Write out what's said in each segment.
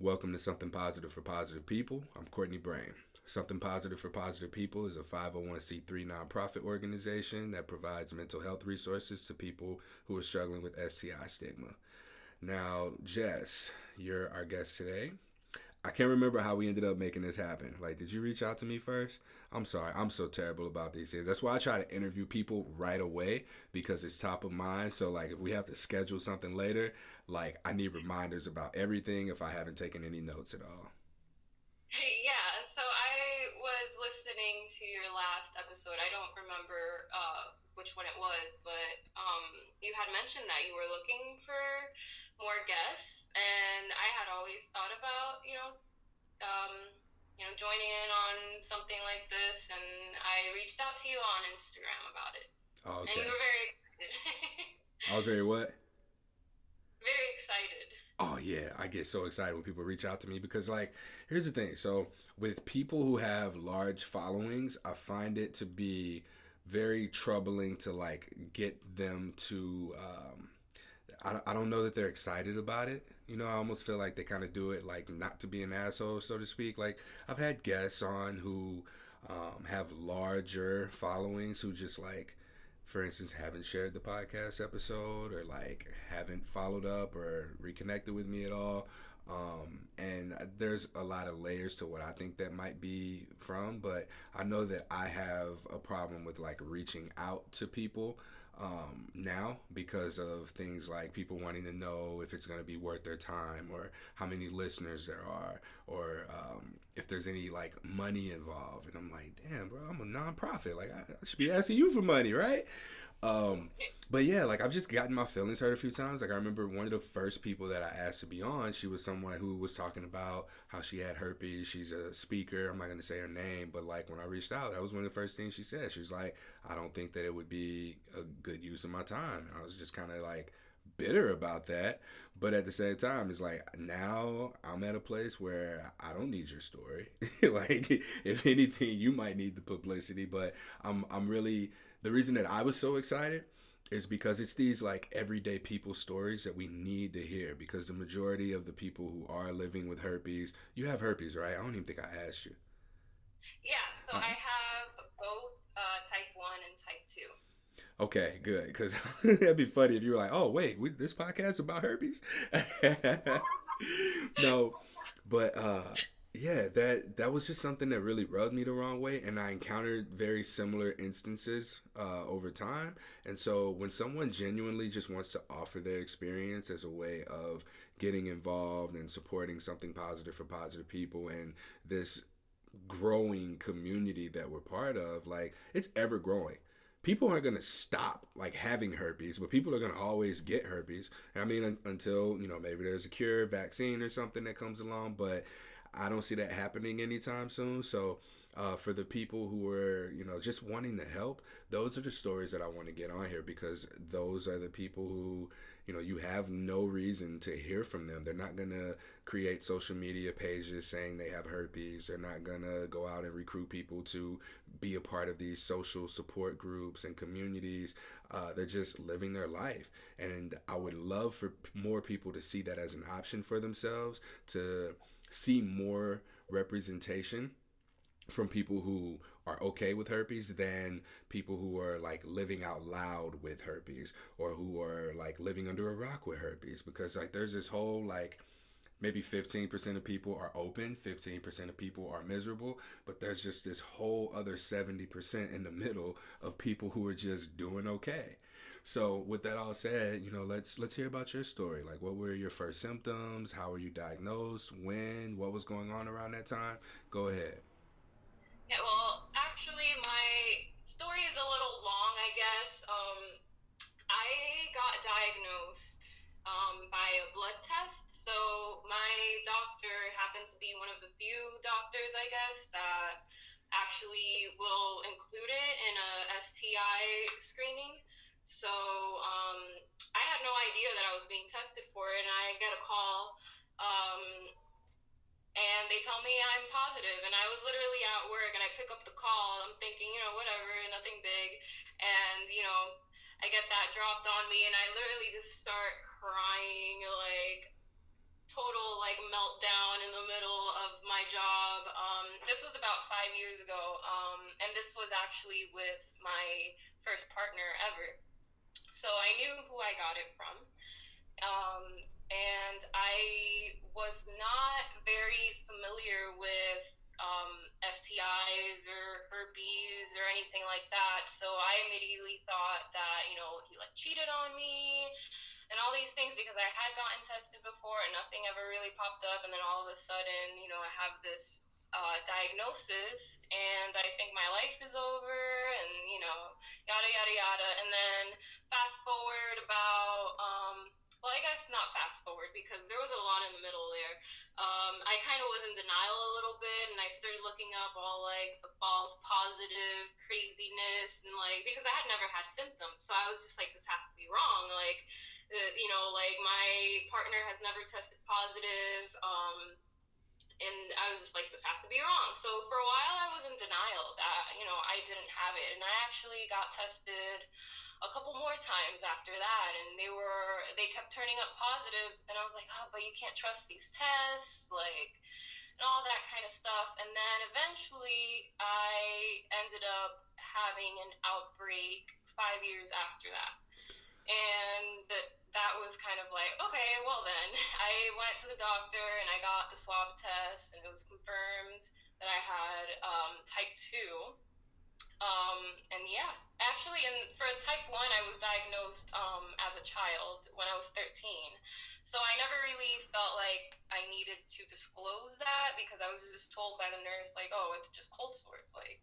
Welcome to Something Positive for Positive People. I'm Courtney Brain. Something Positive for Positive People is a 501c3 nonprofit organization that provides mental health resources to people who are struggling with STI stigma. Now, Jess, you're our guest today. I can't remember how we ended up making this happen. Like, did you reach out to me first? I'm sorry. I'm so terrible about these things. That's why I try to interview people right away because it's top of mind. So, like, if we have to schedule something later, like, I need reminders about everything if I haven't taken any notes at all. Yeah, so I was listening to your last episode. I don't remember which one it was, but you had mentioned that you were looking for more guests, and I had always thought about, um, joining in on something like this, and I reached out to you on Instagram about it, Oh, and you okay. were very excited. I was very what? Very excited. Oh yeah, I get so excited when people reach out to me because like here's the thing. So with people who have large followings, I find it to be very troubling to like get them to I don't know that they're excited about it. You know, I almost feel like they kind of do it like not to be an asshole, so to speak. Like I've had guests on who have larger followings who just like, for instance, haven't shared the podcast episode or like haven't followed up or reconnected with me at all. And there's a lot of layers to what I think that might be from, but I know that I have a problem with like reaching out to people now because of things like people wanting to know if it's going to be worth their time or how many listeners there are or if there's any like money involved. And I'm like, damn, bro, I'm a nonprofit. Like, I should be asking you for money, right? Um, but yeah, like I've just gotten my feelings hurt a few times. Like I remember one of the first people that I asked to be on, she was someone who was talking about how she had herpes. She's a speaker. I'm not gonna say her name, but like when I reached out, that was one of the first things she said. She was like, I don't think that it would be a good use of my time. And I was just kind of like bitter about that. But at the same time, it's like now I'm at a place where I don't need your story. Like if anything, you might need the publicity. But I'm really the reason that I was so excited is because it's these like everyday people stories that we need to hear because the majority of the people who are living with herpes, you have herpes, right? I don't even think I asked you. Yeah, so Uh, I have both type 1 and type 2. okay, good. Because that'd be funny if you were like, "Oh, wait, this podcast is about herpes." No, but yeah, that was just something that really rubbed me the wrong way, and I encountered very similar instances over time. And so when someone genuinely just wants to offer their experience as a way of getting involved and supporting something positive for positive people and this growing community that we're part of, like it's ever growing. People aren't going to stop like having herpes, but people are going to always get herpes. And I mean, until maybe there's a cure, vaccine, or something that comes along. But I don't see that happening anytime soon. So for the people who are just wanting to help, those are the stories that I want to get on here because those are the people who you have no reason to hear from them. They're not going to create social media pages saying they have herpes. They're not going to go out and recruit people to be a part of these social support groups and communities. They're just living their life. And I would love for more people to see that as an option for themselves, to see more representation from people who are okay with herpes than people who are like living out loud with herpes or who are like living under a rock with herpes because like there's this whole like maybe 15% of people are open, 15% of people are miserable, but there's just this whole other 70% in the middle of people who are just doing okay. So with that all said, let's hear about your story. Like what were your first symptoms? How were you diagnosed? When? What was going on around that time? Go ahead. Yeah, well, actually, my story is a little long, I guess. I got diagnosed by a blood test. So my doctor happened to be one of the few doctors, I guess, that actually will include it in a STI screening. So I had no idea that I was being tested for it, and I get a call. And they tell me I'm positive, and I was literally at work, and I pick up the call. I'm thinking, whatever, nothing big, and I get that dropped on me, and I literally just start crying, like total like meltdown, this was about 5 years ago, and this was actually with my first partner ever. So I knew who I got it from. Um, and I was not very familiar with STIs or herpes or anything like that. So I immediately thought that, he like cheated on me and all these things because I had gotten tested before and nothing ever really popped up. And then all of a sudden, I have this diagnosis and I think my life is over and, yada, yada, yada. And then fast forward about, well, I guess not fast forward because there was a lot in the middle there. I kind of was in denial a little bit, and I started looking up all like the false positive craziness, and like because I had never had symptoms, so I was just like, this has to be wrong. Like, like my partner has never tested positive, and I was just like, this has to be wrong. So for a while, I was in denial that I didn't have it, and I actually got tested a couple more times after that, and they kept turning up positive, and I was like, oh, but you can't trust these tests, like, and all that kind of stuff. And then eventually I ended up having an outbreak 5 years after that, and that was kind of like, okay, well then I went to the doctor and I got the swab test, and it was confirmed that I had type 2. And yeah, actually, and for type 1, I was diagnosed as a child when I was 13. So I never really felt like I needed to disclose that because I was just told by the nurse, like, oh, it's just cold sores, like,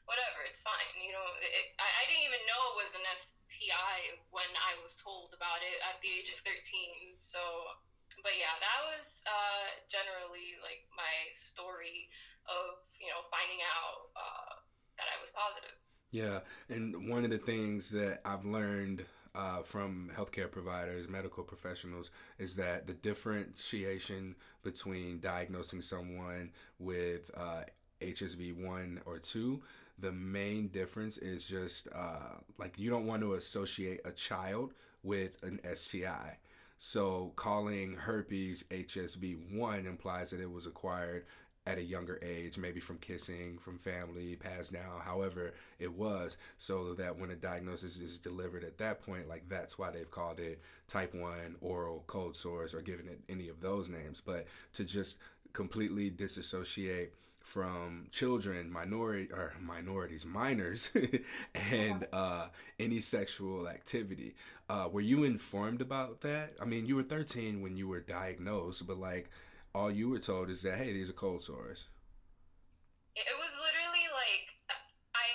whatever, it's fine. I didn't even know it was an STI when I was told about it at the age of 13. So, but yeah, that was generally like my story of, finding out that I was positive. Yeah, and one of the things that I've learned from healthcare providers, medical professionals, is that the differentiation between diagnosing someone with HSV1 or 2, the main difference is just like you don't want to associate a child with an STI. So calling herpes HSV1 implies that it was acquired at a younger age, maybe from kissing, from family, passed down, however it was, so that when a diagnosis is delivered at that point, like that's why they've called it type 1 oral cold sores or given it any of those names. But to just completely disassociate from children, minors, and any sexual activity. Were you informed about that? I mean, you were 13 when you were diagnosed, but like, all you were told is that, hey, these are cold sores. It was literally like I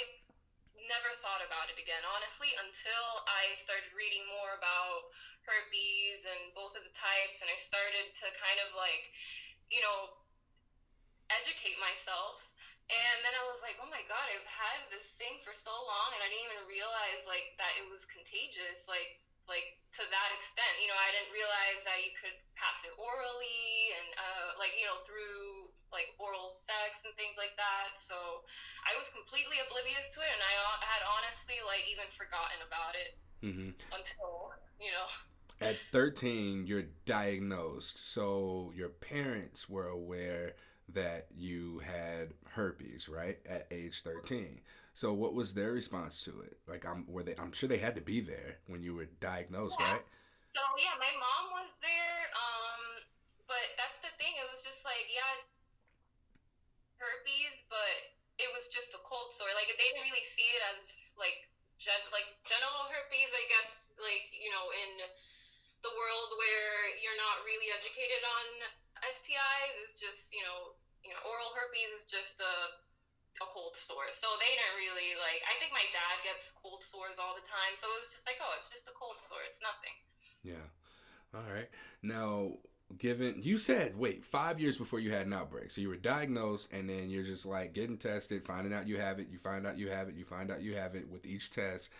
never thought about it again, honestly, until I started reading more about herpes and both of the types, and I started to kind of like, you know, educate myself. And then I was like, oh my God, I've had this thing for so long, and I didn't even realize like that it was contagious. Like to that extent, I didn't realize that you could pass it orally and like through like oral sex and things like that. So I was completely oblivious to it, and I had honestly like even forgotten about it Mm-hmm. until At 13, you're diagnosed, so your parents were aware that you had herpes, right? At age 13. So what was their response to it? Like, I'm sure they had to be there when you were diagnosed, yeah. right? So yeah, my mom was there, but that's the thing. It was just like, yeah, it's herpes, but it was just a cold sore. Like they didn't really see it as like like genital herpes, I guess. Like in the world where you're not really educated on STIs, is just oral herpes is just a cold sore. So they didn't really like. I think my dad gets cold sores all the time, so it was just like, oh, it's just a cold sore. It's nothing. Yeah. All right. Now, given you said, wait, 5 years before you had an outbreak, so you were diagnosed, and then you're just like getting tested, finding out you have it, you find out you have it, you find out you have it with each test,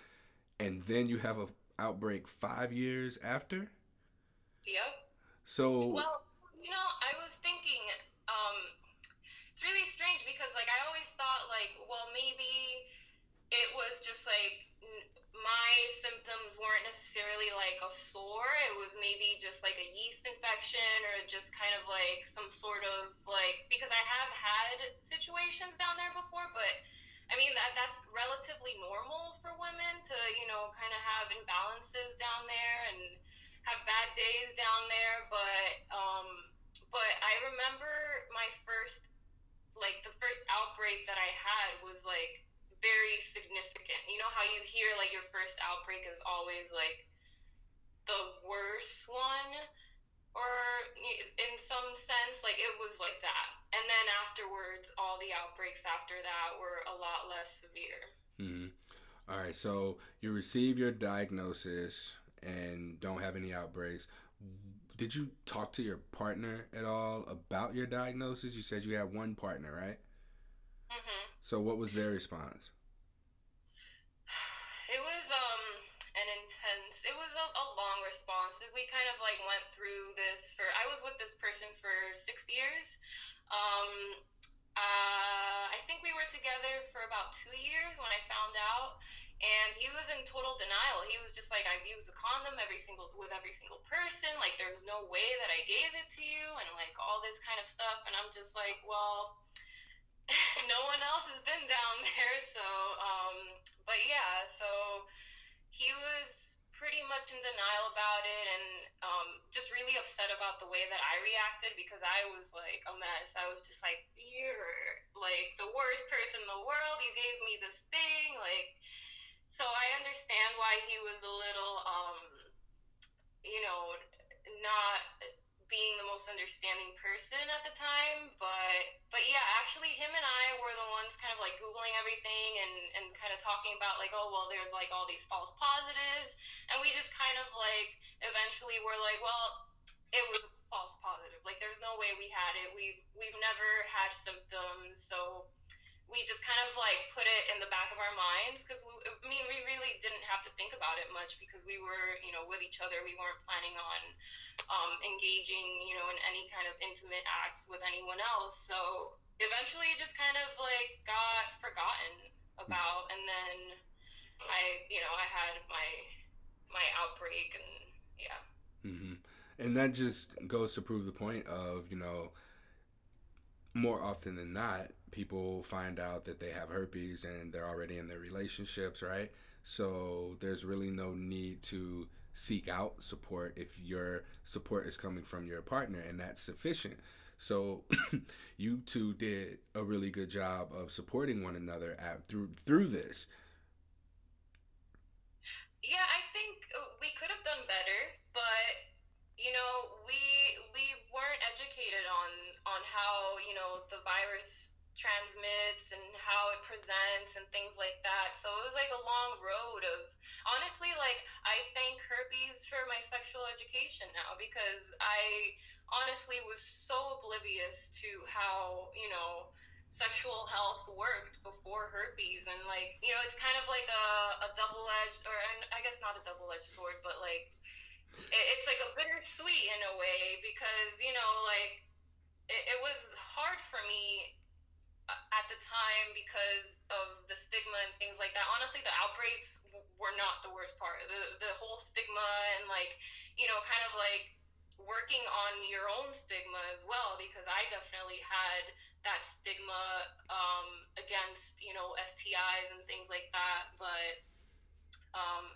and then you have a outbreak 5 years after. Yep. So, Well, I was thinking, um, it's really strange because like I always thought like, well, maybe it was just like my symptoms weren't necessarily like a sore. It was maybe just like a yeast infection or just kind of like some sort of like, because I have had situations down there before, but I mean that's relatively normal for women to, kind of have imbalances down there and have bad days down there, but I remember my first, like the first outbreak that I had was like very significant. You know how you hear like your first outbreak is always like the worst one, or in some sense, like it was like that. And then afterwards, all the outbreaks after that were a lot less severe. Mm-hmm. All right, so you receive your diagnosis and don't have any outbreaks. Did you talk to your partner at all about your diagnosis? You said you had one partner, right? Hmm. So what was their response? It was an intense. It was a long response. We kind of like went through this for. I was with this person for 6 years. Um, I think we were together for about 2 years when I found out, and he was in total denial. He was just like, I've used a condom with every single person. Like, there's no way that I gave it to you, and like all this kind of stuff. And I'm just like, well, no one else has been down there, so but yeah, so he was pretty much in denial about it, and just really upset about the way that I reacted because I was like a mess. I was just like, you're like the worst person in the world. You gave me this thing, like. So I understand why he was a little, not being the most understanding person at the time, but yeah, actually him and I were the ones kind of like googling everything and kind of talking about like, oh well, there's like all these false positives, and we just kind of like eventually were like, well, it was a false positive, like there's no way we had it, we've never had symptoms, so we just kind of like put it in the back of our minds because we really didn't have to think about it much because we were, with each other. We weren't planning on engaging, in any kind of intimate acts with anyone else. So eventually, it just kind of like got forgotten about, and then I had my outbreak, and yeah. Mm-hmm. And that just goes to prove the point of, more often than not, people find out that they have herpes and they're already in their relationships, right? So there's really no need to seek out support if your support is coming from your partner, and that's sufficient. So you two did a really good job of supporting one another through this. Yeah, I think we could have done better, but we weren't educated on how the virus transmits and how it presents and things like that. So it was like a long road of, honestly, like I thank herpes for my sexual education now because I honestly was so oblivious to how sexual health worked before herpes, and like it's kind of like a double-edged, or I guess not a double-edged sword, but like it's like a bittersweet in a way because like it was hard for me at the time because of the stigma and things like that. Honestly, the outbreaks were not the worst part. The whole stigma and like kind of like working on your own stigma as well, because I definitely had that stigma against STIs and things like that. But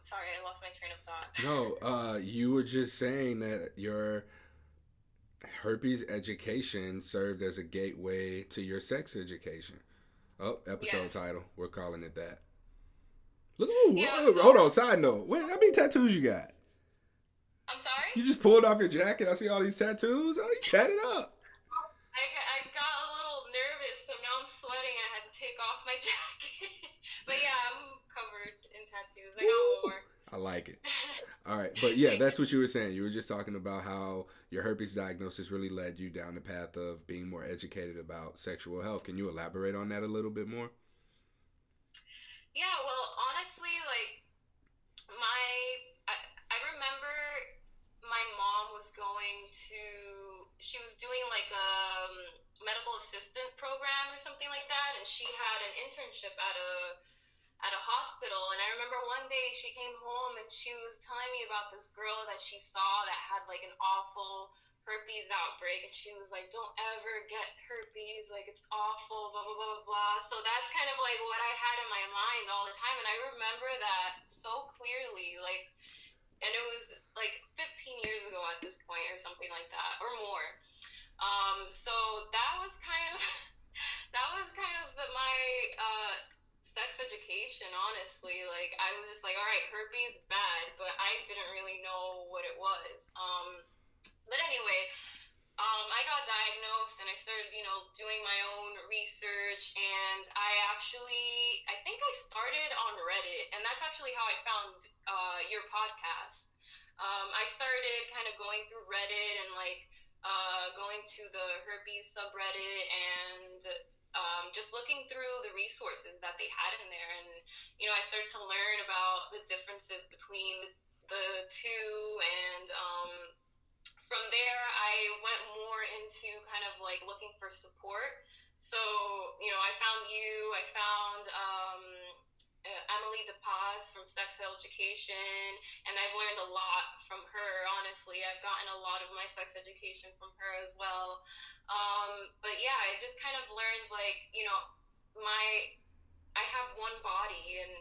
sorry, I lost my train of thought. No, you were just saying that your herpes education served as a gateway to your sex education. Oh, episode Yes. title. We're calling it that. Look, ooh, Yeah. hold So on. Side note. How many tattoos you got? I'm sorry. You just pulled off your jacket. I see all these tattoos. Oh, you tatted up. I got a little nervous, so now I'm sweating. I had to take off my jacket. But yeah, I'm covered in tattoos. I got Woo! more. I like it. All right, but yeah, Thanks. that's what you were saying. You were just talking about how your herpes diagnosis really led you down the path of being more educated about sexual health. Can you elaborate on that a little bit more? Yeah, well, honestly, like my I, I remember my mom was going to she was doing like a medical assistant program or something like that, and she had an internship at at a hospital. And I remember one day she came home and she was telling me about this girl that she saw that had like an awful herpes outbreak, and she was like, don't ever get herpes, like it's awful, blah blah blah blah blah. So that's kind of like what I had in my mind all the time, and I remember that so clearly, like, and it was like 15 years ago at this point or something like that or more. So that was kind of that was kind of my sex education, honestly. Like, I was just like, all right, herpes bad, but I didn't really know what it was. But anyway, I got diagnosed and I started, doing my own research. And I think I started on Reddit, and that's actually how I found your podcast. I started kind of going through Reddit and like going to the herpes subreddit and just looking through the resources that they had in there. And, I started to learn about the differences between the two. And from there, I went more into kind of like looking for support. So, I found you, I found Emily DePaz from Sex Education, and I've learned a lot from her, honestly. I've gotten a lot of my sex education from her as well. But yeah, I just kind of learned, like, my, I have one body, and,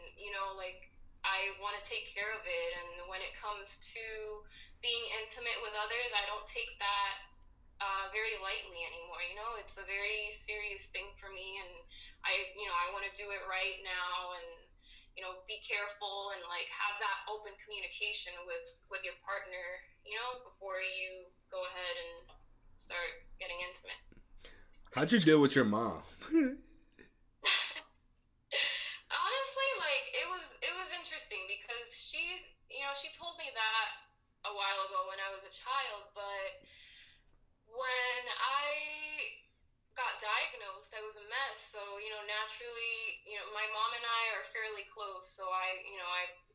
like, I want to take care of it. And when it comes to being intimate with others, I don't take that very lightly anymore. It's a very serious thing for me, and I want to do it right now, and be careful and like have that open communication with your partner, before you go ahead and start getting intimate. How'd you deal with your mom? Honestly, like it was interesting because she told me that a while ago when I was a child, but when I got diagnosed, I was a mess. So, naturally, my mom and I are fairly close. So I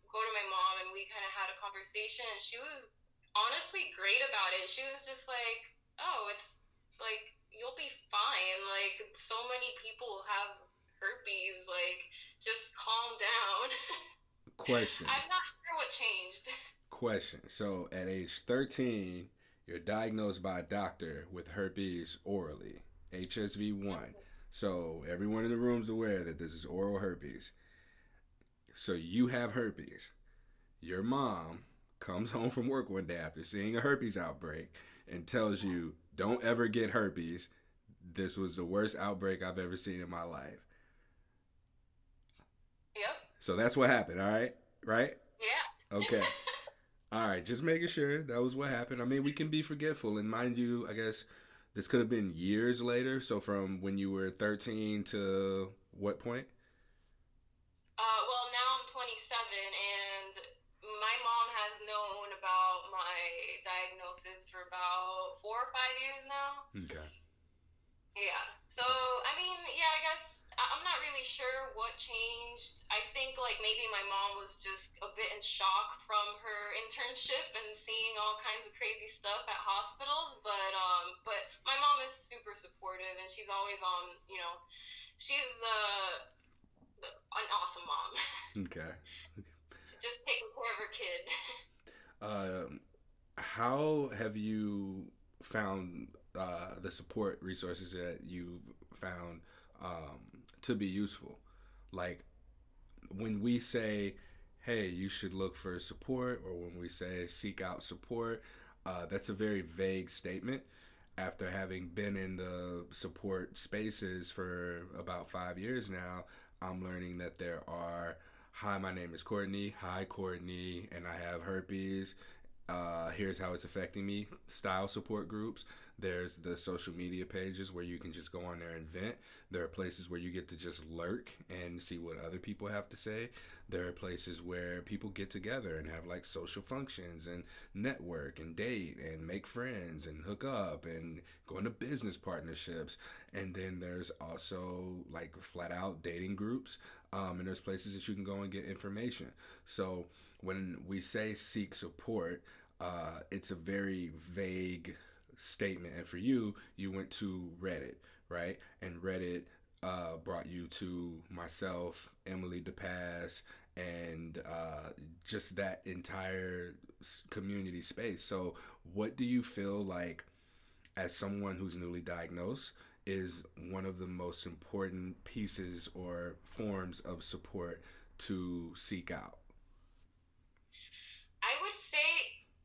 go to my mom and we kind of had a conversation, and she was honestly great about it. She was just like, oh, it's like, you'll be fine. Like, so many people have herpes. Like, just calm down. Question. I'm not sure what changed. Question. So at age 13, you're diagnosed by a doctor with herpes orally, HSV1. So everyone in the room is aware that this is oral herpes. So you have herpes. Your mom comes home from work one day after seeing a herpes outbreak and tells you, don't ever get herpes. This was the worst outbreak I've ever seen in my life. Yep. So that's what happened, all right? Right? Yeah. Okay. All right, just making sure that was what happened. I mean, we can be forgetful, and mind you, I guess this could have been years later. So from when you were 13 to what point? Well, now I'm 27, and my mom has known about my diagnosis for about 4 or 5 years now. Okay. Yeah. So, I mean, yeah, I guess I'm not really sure what changed. I think, like, maybe my mom was just a bit in shock from her internship and seeing all kinds of crazy stuff at hospitals. But my mom is super supportive, and she's always on, she's an awesome mom. Okay. She's just taking care of her kid. How have you found the support resources that you found to be useful? Like when we say, hey, you should look for support, or when we say seek out support, that's a very vague statement. After having been in the support spaces for about 5 years now, I'm learning that there are, hi, my name is Courtney. Hi, Courtney, and I have herpes. Here's how it's affecting me. Style support groups. There's the social media pages where you can just go on there and vent. There are places where you get to just lurk and see what other people have to say. There are places where people get together and have like social functions and network and date and make friends and hook up and go into business partnerships. And then there's also like flat out dating groups. And there's places that you can go and get information. So when we say seek support, it's a very vague statement. And for you, you went to Reddit, right? And Reddit brought you to myself, Emily DePass, and just that entire community space. So, what do you feel like, as someone who's newly diagnosed, is one of the most important pieces or forms of support to seek out? I would say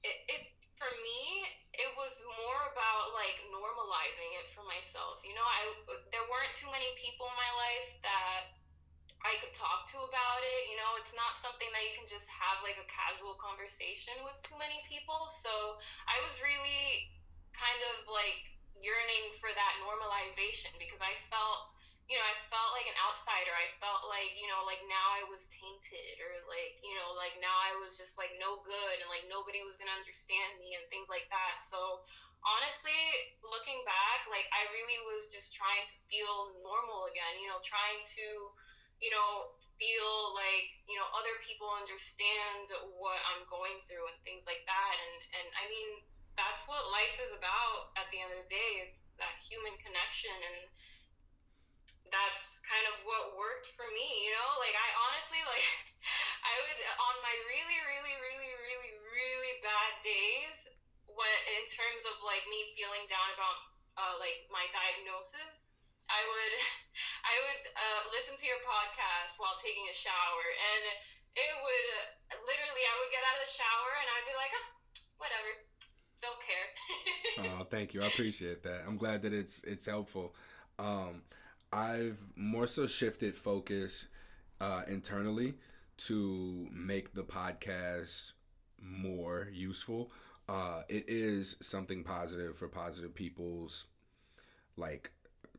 it for me, it was more about like normalizing it for myself. There weren't too many people in my life that I could talk to about it. It's not something that you can just have like a casual conversation with too many people. So I was really kind of like yearning for that normalization because I felt like an outsider. I felt like, like now I was tainted or like, like now I was just like no good and like nobody was going to understand me and things like that. So honestly, looking back, like I really was just trying to feel normal again, trying to, feel like, other people understand what I'm going through and things like that. And I mean, that's what life is about at the end of the day. It's that human connection, and that's kind of what worked for me, like I honestly like I would on my really really really really really bad days, what in terms of like me feeling down about like my diagnosis, I would listen to your podcast while taking a shower, and it would literally I would get out of the shower and I'd be like, oh, whatever, don't care. Oh, thank you. I appreciate that. I'm glad that it's helpful. Um, I've more so shifted focus internally to make the podcast more useful. It is something positive for positive people's like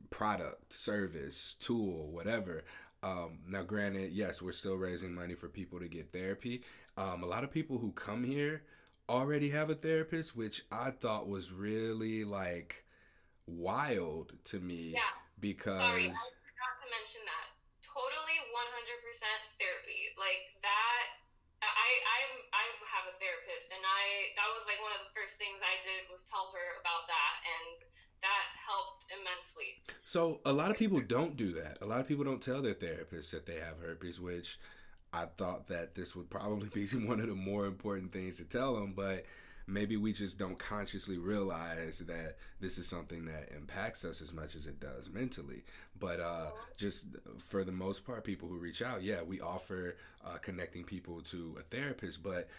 product, service, tool, whatever. Now, granted, yes, we're still raising money for people to get therapy. A lot of people who come here already have a therapist, which I thought was really like wild to me Yeah. Sorry, I because forgot to mention that. Totally 100% therapy. Like that I have a therapist, and that was like one of the first things I did was tell her about that, and that helped immensely. so a lot of people don't do that. A lot of people don't tell their therapist that they have herpes, which I thought that this would probably be one of the more important things to tell them, but maybe we just don't consciously realize that this is something that impacts us as much as it does mentally. But just for the most part, people who reach out, yeah, we offer connecting people to a therapist, but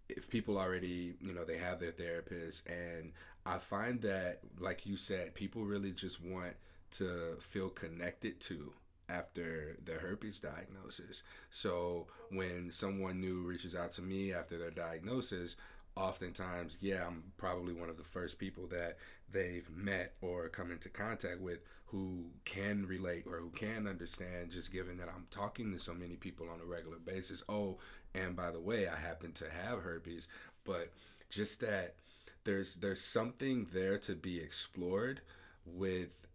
if people already, they have their therapist, and I find that, like you said, people really just want to feel connected to after their herpes diagnosis. So when someone new reaches out to me after their diagnosis, oftentimes, yeah, I'm probably one of the first people that they've met or come into contact with who can relate or who can understand, just given that I'm talking to so many people on a regular basis. Oh, and by the way, I happen to have herpes, but just that there's something there to be explored with,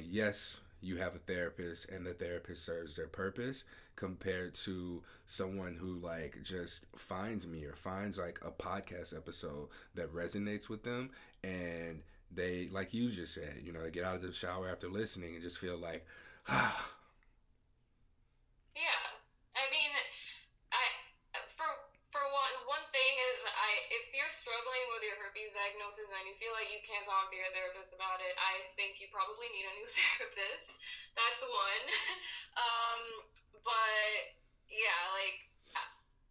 yes, you have a therapist and the therapist serves their purpose, compared to someone who like just finds me or finds like a podcast episode that resonates with them, and they, like you just said, they get out of the shower after listening and just feel like, ah. Yeah. I mean, I for one thing is if you're struggling with your herpes diagnosis and you feel like you can't talk to your therapist about it, I think you probably need a new therapist. That's one. um, but yeah, like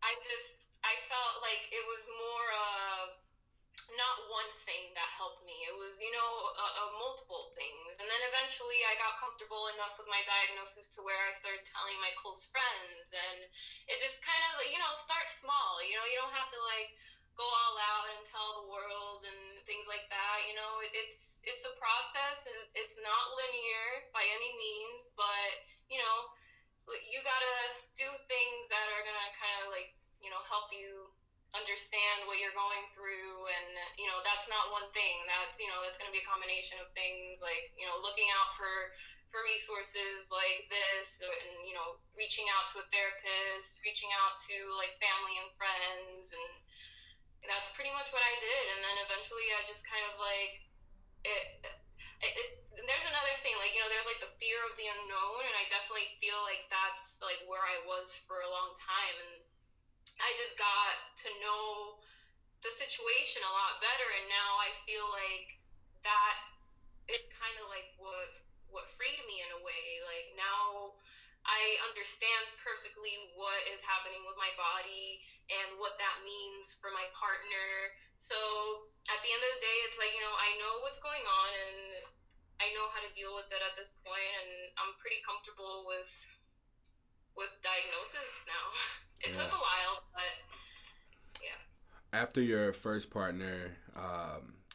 I felt like it was more not one thing that helped me. It was, multiple things. And then eventually I got comfortable enough with my diagnosis to where I started telling my close friends. And it just kind of, start small. You don't have to, like, go all out and tell the world and things like that. It's a process, and it's not linear by any means. But, you gotta do things that are gonna kind of, like, help you understand what you're going through, and that's not one thing. That's going to be a combination of things, like looking out for resources like this, and reaching out to a therapist, reaching out to like family and friends, and that's pretty much what I did. And then eventually I just kind of like it, there's another thing, like there's like the fear of the the unknown, and I definitely feel like that's like where I was for a long time, and I just got to know the situation a lot better, and now I feel like that it's kind of like what freed me in a way. Like now I understand perfectly what is happening with my body and what that means for my partner. So at the end of the day, it's like, I know what's going on, and I know how to deal with it at this point, and I'm pretty comfortable with diagnosis now. It Yeah. took a while, but yeah. After your first partner,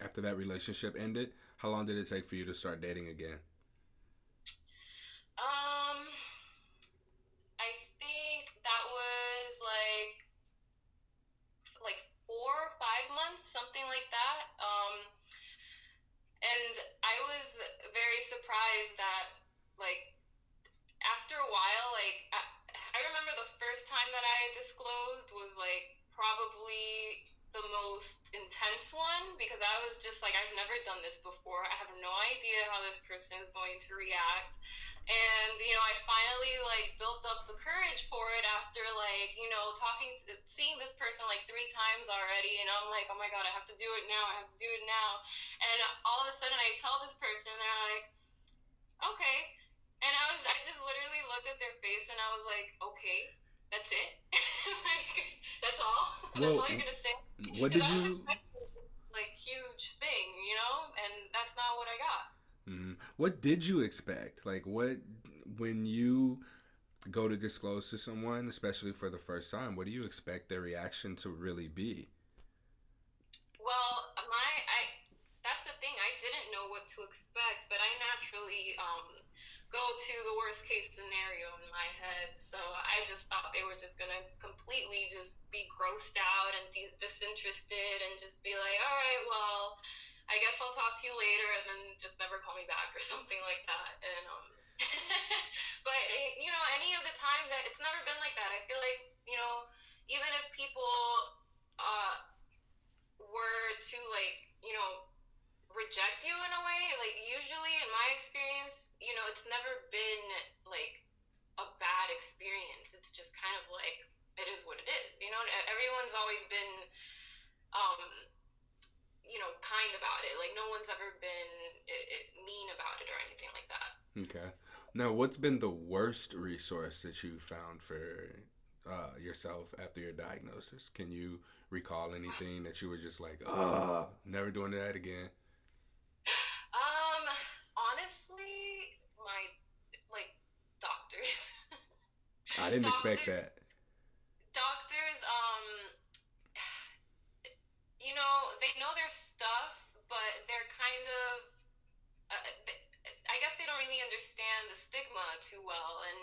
after that relationship ended, how long did it take for you to start dating again? Um, I think that was like 4 or 5 months, something like that. And I was very surprised that like after a while, like I remember the first time that I disclosed was like probably the most intense one, because I was just like, I've never done this before. I have no idea how this person is going to react. And, I finally like built up the courage for it after like, seeing this person like 3 times already. And I'm like, oh my God, I have to do it now. I have to do it now. And all of a sudden I tell this person, and they're like, okay. And I just literally looked at their face, and I was like, okay, that's it? Like, that's all? That's Well, all you're gonna say? what Because did I was you expecting like huge thing, and that's not what I got. what did you expect? Like what when you go to disclose to someone, especially for the first time, what do you expect their reaction to really be? Well, that's the thing. I didn't know what to expect, but I naturally go to the worst case scenario in my head. So I just thought they were just gonna completely just be grossed out and disinterested, and just be like, all right, well, I guess I'll talk to you later, and then just never call me back or something like that. And but any of the times that it's never been like that. I feel like even if people uh were to like reject you in a way, like usually in my experience, it's never been like a bad experience. It's just kind of like it is what it is. Everyone's always been um kind about it. Like no one's ever been mean about it or anything like that. Okay. Now, what's been the worst resource that you found for yourself after your diagnosis? Can you recall anything that you were just like, never doing that again? Um, Honestly, my like doctors, I didn't expect doctors, that. doctors. They know their stuff, but they're kind of. I guess they don't really understand the stigma too well, and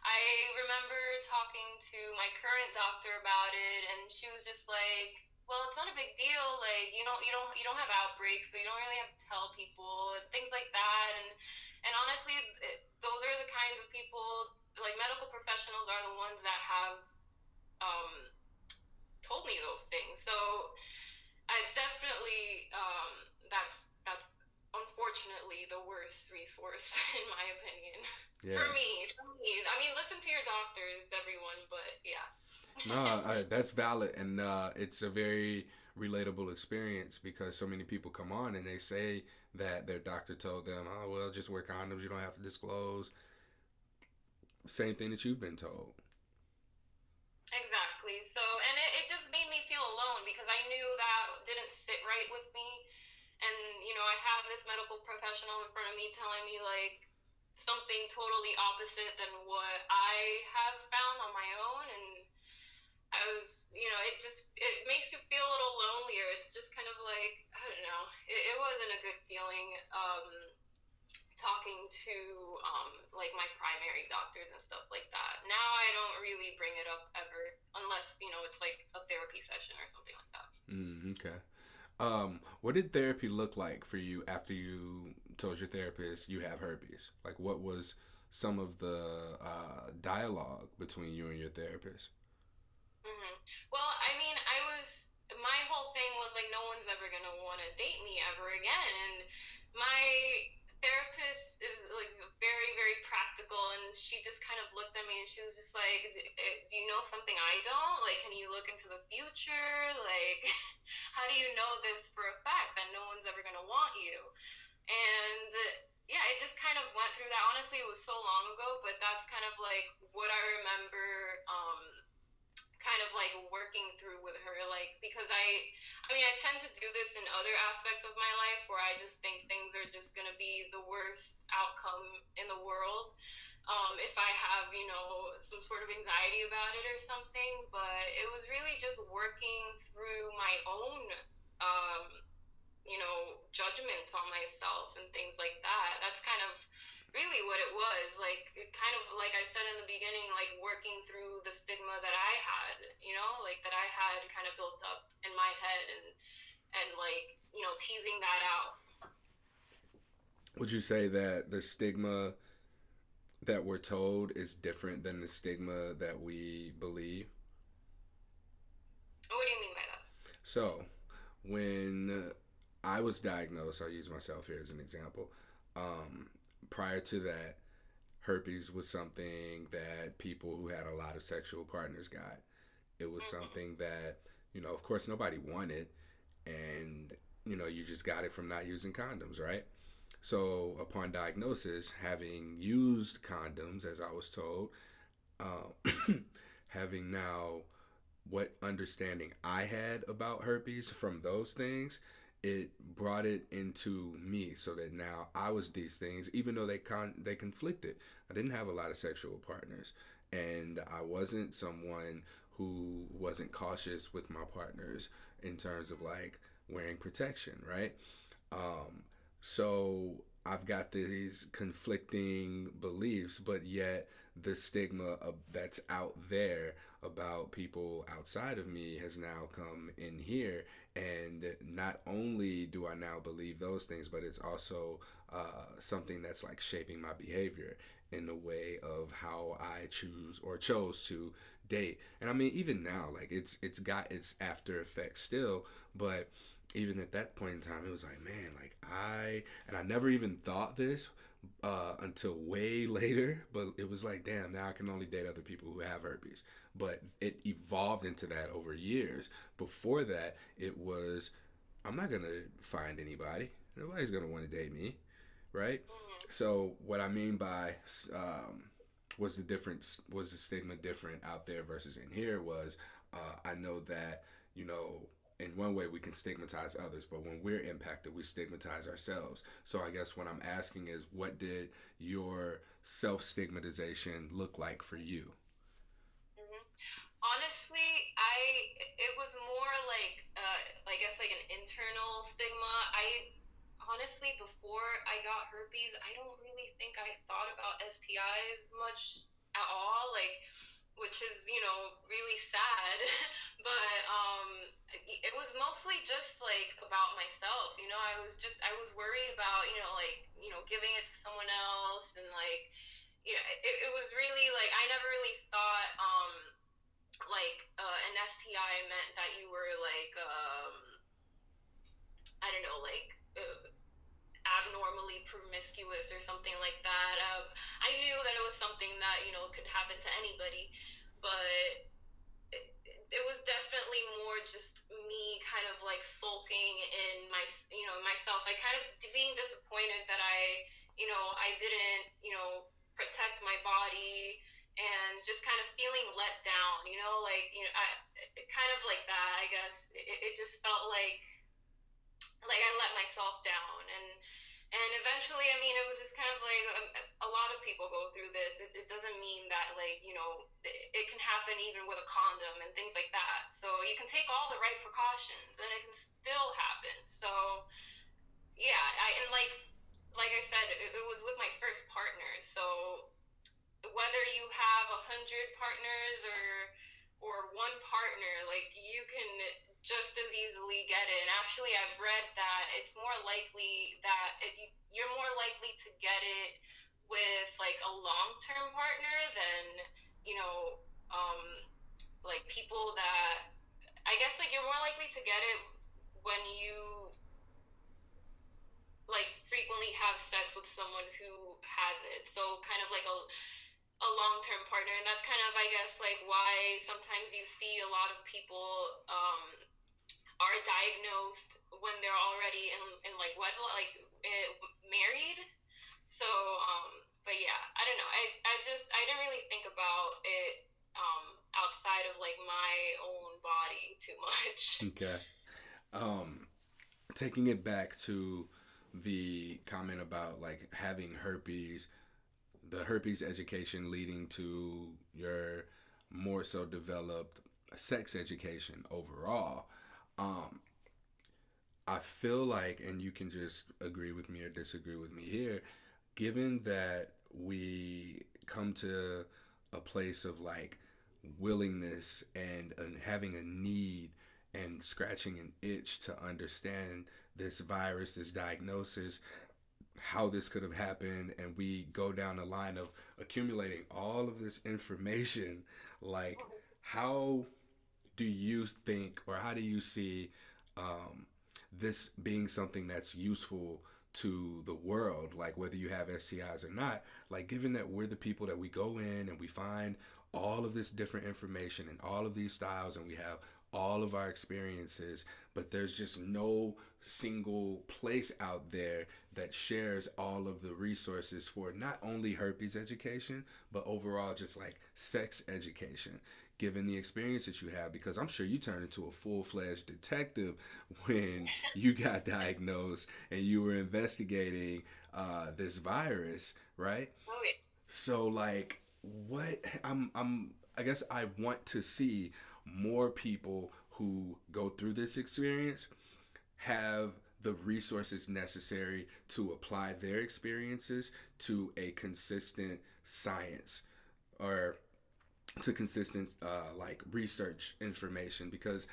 I remember talking to my current doctor about it, and she was just like, well, it's not a big deal. Like, you don't have outbreaks, so you don't really have to tell people and things like that. And honestly, those are the kinds of people, like medical professionals, are the ones that have um, told me those things. So I definitely that's unfortunately the worst resource in my opinion. Yeah. For me, I mean, listen to your doctors, everyone, but yeah. No, that's valid, and it's a very relatable experience because so many people come on and they say that their doctor told them, "Oh, well, just wear condoms. You don't have to disclose." Same thing that you've been told. Exactly. So, and it just made me feel alone, because I knew that didn't sit right with me. And, I have this medical professional in front of me telling me, like, something totally opposite than what I have found on my own. And I was, it makes you feel a little lonelier. It's just kind of like, I don't know. It wasn't a good feeling. Talking to like my primary doctors and stuff like that. Now I don't really bring it up ever, unless it's like a therapy session or something like that. Okay. What did therapy look like for you after you told your therapist you have herpes? Like, what was some of the dialogue between you and your therapist? Well, I mean, my whole thing was like, no one's ever gonna want to date me ever again, and my therapist is like very, very just kind of looked at me and she was just like, do you know something I don't? Like, can you look into the future? Like, how do you know this for a fact that no one's ever going to want you? And yeah, it just kind of went through that. Honestly, it was so long ago, but that's kind of like what I remember kind of like working through with her, like, because I mean, I tend to do this in other aspects of my life where I just think things are just going to be the worst outcome in the world, if I have, you know, some sort of anxiety about it or something. But it was really just working through my own, um, you know, judgments on myself and things like that. That's kind of really what it was. Like, it kind of, like I said in the beginning, like working through the stigma that I had, you know, like that I had kind of built up in my head, and like, you know, teasing that out. Would you say that the stigma that we're told is different than the stigma that we believe? What do you mean by that? So, when I was diagnosed, I'll use myself here as an example. Um, Prior to that, herpes was something that people who had a lot of sexual partners got. It was something that, you know, of course, nobody wanted, and, you know, you just got it from not using condoms, right? So, upon diagnosis, having used condoms, as I was told, having now what understanding I had about herpes from those things, it brought it into me so that now I was these things, even though they conflicted. I didn't have a lot of sexual partners, and I wasn't someone who wasn't cautious with my partners in terms of like wearing protection, right? Um, so I've got these conflicting beliefs, but yet the stigma that's out there about people outside of me has now come in here. And not only do I now believe those things, but it's also something that's like shaping my behavior in the way of how I choose or chose to date. And I mean, even now, like it's got its after effects still, but even at that point in time, it was like, man, like I never even thought this until way later, but it was like, damn, now I can only date other people who have herpes. But it evolved into that over years. Before that, it was, I'm not gonna find anybody. Nobody's gonna want to date me, right? So what I mean by was the difference, was the stigma different out there versus in here, was I know that, you know, in one way we can stigmatize others, but when we're impacted, we stigmatize ourselves. So I guess what I'm asking is, what did your self stigmatization look like for you? Hmm. Honestly, it was more like, I guess like an internal stigma. I honestly, before I got herpes, I don't really think I thought about STIs much at all. Like, which is, you know, really sad. But it was mostly just like about myself. You know, I was worried about, you know, like, you know, giving it to someone else, and like, you know, it was really like, I never really thought like an STI meant that you were like, I don't know, like, abnormally promiscuous or something like that. I knew that it was something that, you know, could happen to anybody, but it was definitely more just me kind of like sulking in my, you know, myself, like kind of being disappointed that you know, I didn't, you know, protect my body, and just kind of feeling let down, you know, like, you know, kind of like that, I guess. It just felt like I let myself down. And eventually, I mean, it was just kind of like, a lot of people go through this. It doesn't mean that, like, you know, it can happen even with a condom and things like that. So you can take all the right precautions and it can still happen. So yeah, and like I said, it was with my first partner. So whether you have 100 partners or one partner, like, you can just as easily get it. And actually, I've read that it's more likely that you're more likely to get it with like a long-term partner than, you know, um, like people that, I guess, like, you're more likely to get it when you like frequently have sex with someone who has it. So kind of like a long-term partner, and that's kind of, I guess, like why sometimes you see a lot of people are diagnosed when they're already in like wedlock, like married. So, but yeah, I don't know. I didn't really think about it outside of like my own body too much. Okay. Um, Taking it back to the comment about like having herpes, the herpes education leading to your more so developed sex education overall. Um, I feel like, and you can just agree with me or disagree with me here, given that we come to a place of like willingness and having a need and scratching an itch to understand this virus, this diagnosis, how this could have happened, and we go down the line of accumulating all of this information, like how do you think or how do you see um, this being something that's useful to the world, like whether you have STIs or not, like given that we're the people that we go in and we find all of this different information and all of these styles and we have all of our experiences, but there's just no single place out there that shares all of the resources for not only herpes education, but overall just like sex education, given the experience that you have, because I'm sure you turned into a full-fledged detective when you got diagnosed and you were investigating this virus, right? Oh yeah. So like what I guess I want to see more people who go through this experience have the resources necessary to apply their experiences to a consistent science or to consistent like research information, because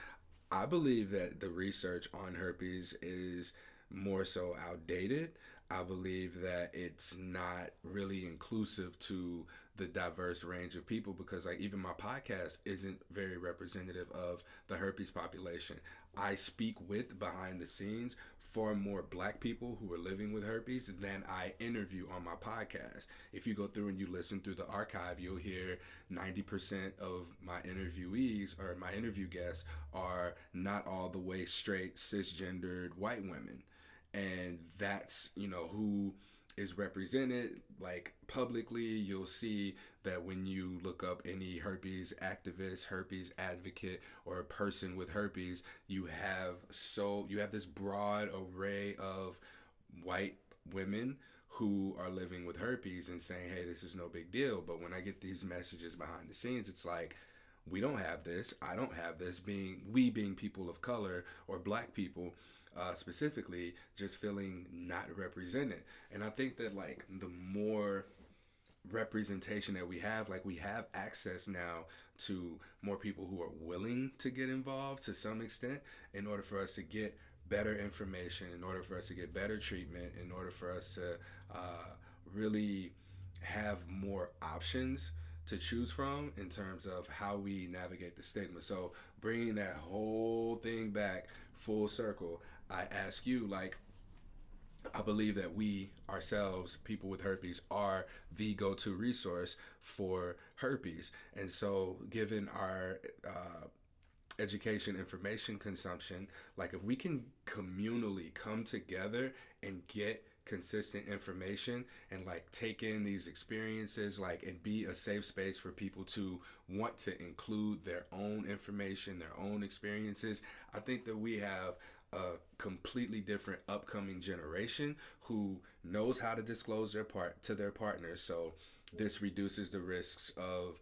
I believe that the research on herpes is more so outdated. I believe that it's not really inclusive to the diverse range of people, because like even my podcast isn't very representative of the herpes population. I speak with behind the scenes far more black people who are living with herpes than I interview on my podcast. If you go through and you listen through the archive, you'll hear 90% of my interviewees or my interview guests are not all the way straight cisgendered white women. And that's, who is represented like publicly. You'll see that when you look up any herpes activist, herpes advocate, or a person with herpes, you have this broad array of white women who are living with herpes and saying, hey, this is no big deal. But when I get these messages behind the scenes, it's like, we don't have this. I don't have this. Being people of color or black people, specifically, just feeling not represented. And I think that like the more representation that we have, like we have access now to more people who are willing to get involved to some extent in order for us to get better information, in order for us to get better treatment, in order for us to really have more options to choose from in terms of how we navigate the stigma. So bringing that whole thing back full circle, I ask you, like, I believe that we ourselves, people with herpes, are the go-to resource for herpes. And so, given our education, information consumption, like if we can communally come together and get consistent information and like take in these experiences, like, and be a safe space for people to want to include their own information, their own experiences, I think that we have a completely different upcoming generation who knows how to disclose their part to their partners. So this reduces the risks of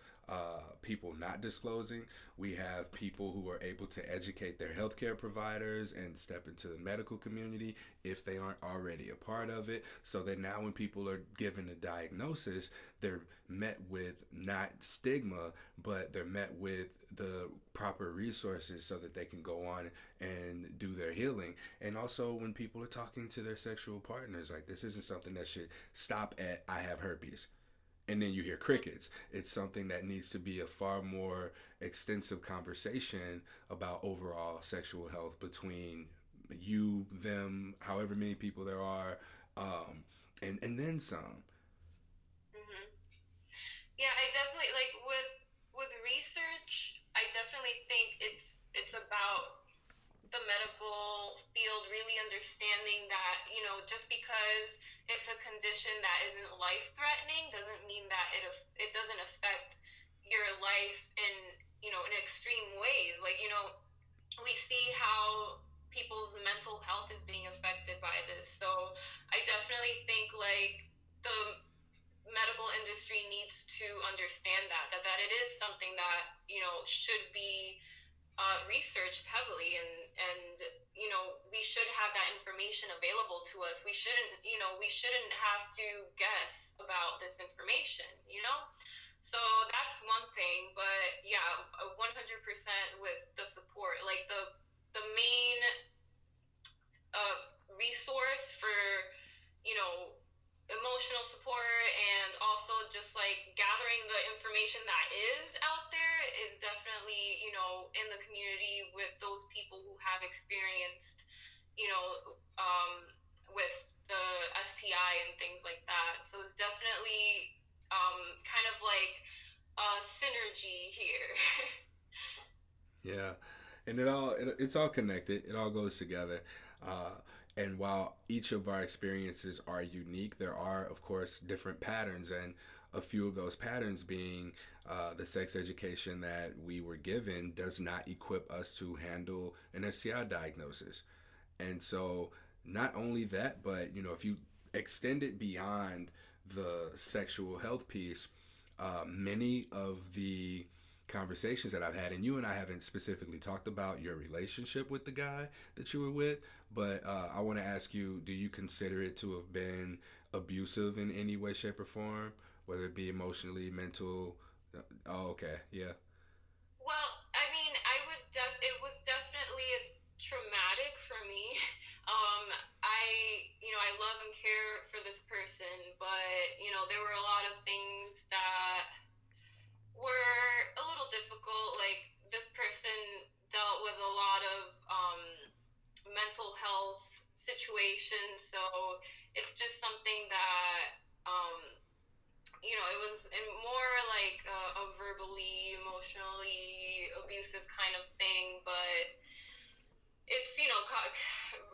people not disclosing. We have people who are able to educate their healthcare providers and step into the medical community if they aren't already a part of it. So that now when people are given a diagnosis, they're met with not stigma, but they're met with the proper resources so that they can go on and do their healing. And also when people are talking to their sexual partners, like this isn't something that should stop at I have herpes and then you hear crickets. It's something that needs to be a far more extensive conversation about overall sexual health between you, them, however many people there are, and then some. Hmm. Yeah, with research, I definitely think it's about the medical field really understanding that, just because it's a condition that isn't life threatening doesn't mean that it doesn't affect your life in extreme ways. Like, we see how people's mental health is being affected by this. So I definitely think like the medical industry needs to understand that it is something that should be researched heavily, and we should have that information available to us. We shouldn't have to guess about this information. So that's one thing. But yeah, 100% with the support, like the main uh, resource for you know emotional support, and also just like gathering the information that is out there is definitely in the community with those people who have experienced you know um, with the STI and things like that. So it's definitely kind of like a synergy here. Yeah, and it's all connected. It all goes together. Uh, and while each of our experiences are unique, there are of course different patterns, and a few of those patterns being the sex education that we were given does not equip us to handle an STI diagnosis. And so, not only that, but if you extend it beyond the sexual health piece, many of the conversations that I've had, and you and I haven't specifically talked about your relationship with the guy that you were with, but I want to ask you, do you consider it to have been abusive in any way, shape, or form, whether it be emotionally, mental? Oh, okay, yeah. Well, I mean, it was definitely traumatic for me. Um, I love and care for this person, but, there were a lot of things that were a little difficult. Like, this person dealt with a lot of mental health situations, so it's just something that, um, it was more like a verbally, emotionally abusive kind of thing. But it's,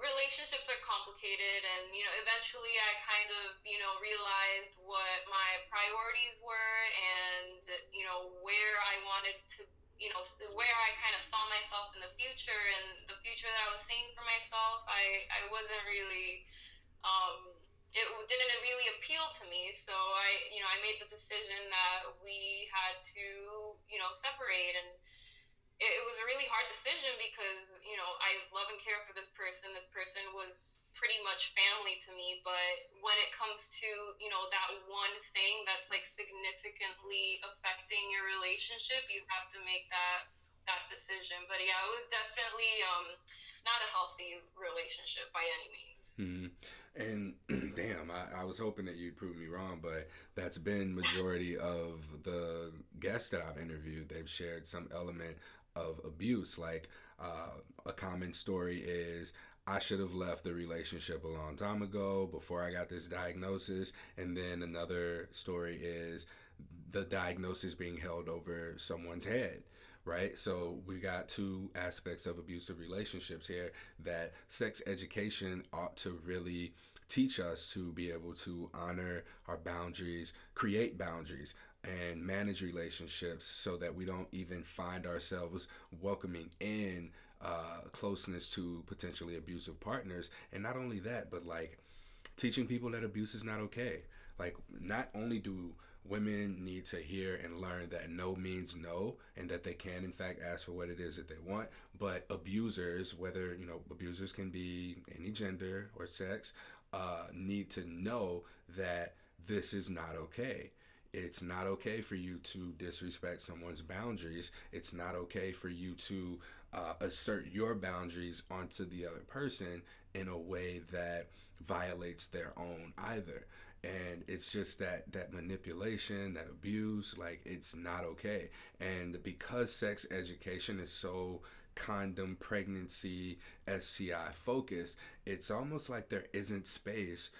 relationships are complicated, and, eventually I kind of, realized what my priorities were, and, where I wanted to, where I kind of saw myself in the future, and the future that I was seeing for myself, I wasn't really, it didn't really appeal to me. So I made the decision that we had to, separate. And it was a really hard decision because, I love and care for this person. This person was pretty much family to me. But when it comes to, that one thing that's like significantly affecting your relationship, you have to make that decision. But yeah, it was definitely not a healthy relationship by any means. Hmm. And damn, I was hoping that you'd prove me wrong, but that's been majority of the guests that I've interviewed. They've shared some element of abuse. Like a common story is, I should have left the relationship a long time ago before I got this diagnosis. And then another story is the diagnosis being held over someone's head, right? So we got two aspects of abusive relationships here that sex education ought to really teach us to be able to honor our boundaries, create boundaries, and manage relationships so that we don't even find ourselves welcoming in closeness to potentially abusive partners. And not only that, but like teaching people that abuse is not okay. Like, not only do women need to hear and learn that no means no, and that they can in fact ask for what it is that they want, but abusers, whether abusers can be any gender or sex, need to know that this is not okay. It's not okay for you to disrespect someone's boundaries. It's not okay for you to assert your boundaries onto the other person in a way that violates their own either. And it's just that manipulation, that abuse, like, it's not okay. And because sex education is so condom, pregnancy, STI focused, it's almost like there isn't space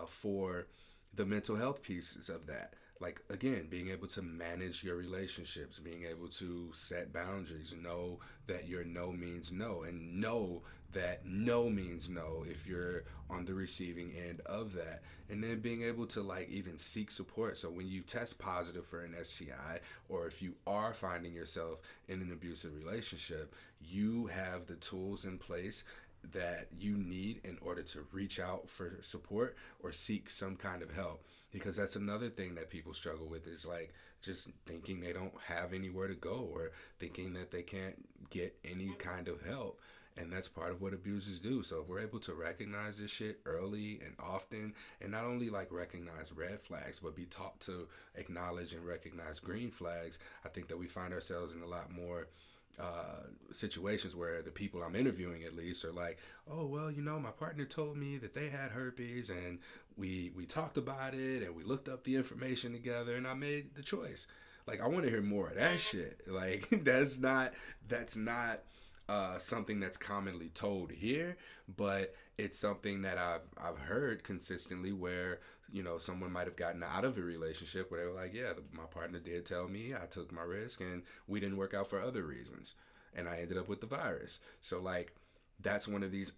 for the mental health pieces of that. like, again, being able to manage your relationships, being able to set boundaries, know that your no means no, and know that no means no if you're on the receiving end of that. And then being able to like even seek support. So when you test positive for an STI, or if you are finding yourself in an abusive relationship, you have the tools in place that you need in order to reach out for support or seek some kind of help. Because that's another thing that people struggle with, is like just thinking they don't have anywhere to go, or thinking that they can't get any kind of help. And that's part of what abusers do. So if we're able to recognize this shit early and often, and not only like recognize red flags, but be taught to acknowledge and recognize green flags, I think that we find ourselves in a lot more situations where the people I'm interviewing, at least, are like, oh well, my partner told me that they had herpes, and we talked about it, and we looked up the information together, and I made the choice. Like, I want to hear more of that shit. Like, that's not something that's commonly told here, but it's something that I've heard consistently, where someone might have gotten out of a relationship where they were like, yeah, my partner did tell me, I took my risk, and we didn't work out for other reasons, and I ended up with the virus. So like, that's one of these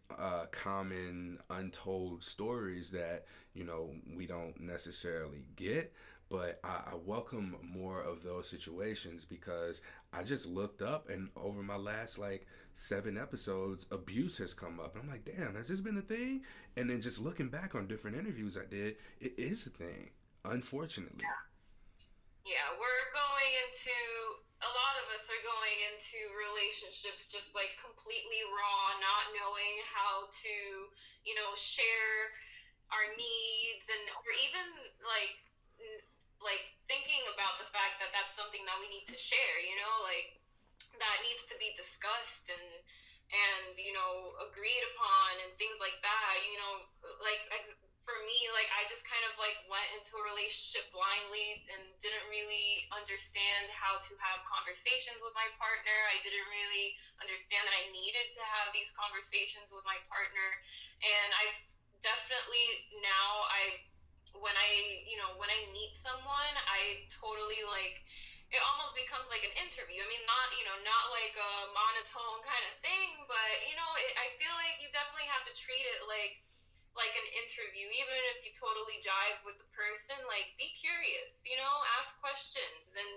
common untold stories that we don't necessarily get. But I welcome more of those situations, because I just looked up, and over my last like 7 episodes, abuse has come up. And I'm like, damn, has this been a thing? And then just looking back on different interviews I did, it is a thing, unfortunately. Yeah, we're going into a lot of us are going into relationships just like completely raw, not knowing how to, share our needs, and or even like like thinking about the fact that that's something that we need to share, like that needs to be discussed and agreed upon and things like that. Like for me, like I just kind of like went into a relationship blindly and didn't really understand how to have conversations with my partner. I didn't really understand that I needed to have these conversations with my partner. And I've definitely now when I meet someone, I totally like it almost becomes like an interview. I mean, not like a monotone kind of thing, but I feel like you definitely have to treat it like an interview, even if you totally jive with the person. Like, be curious, ask questions, and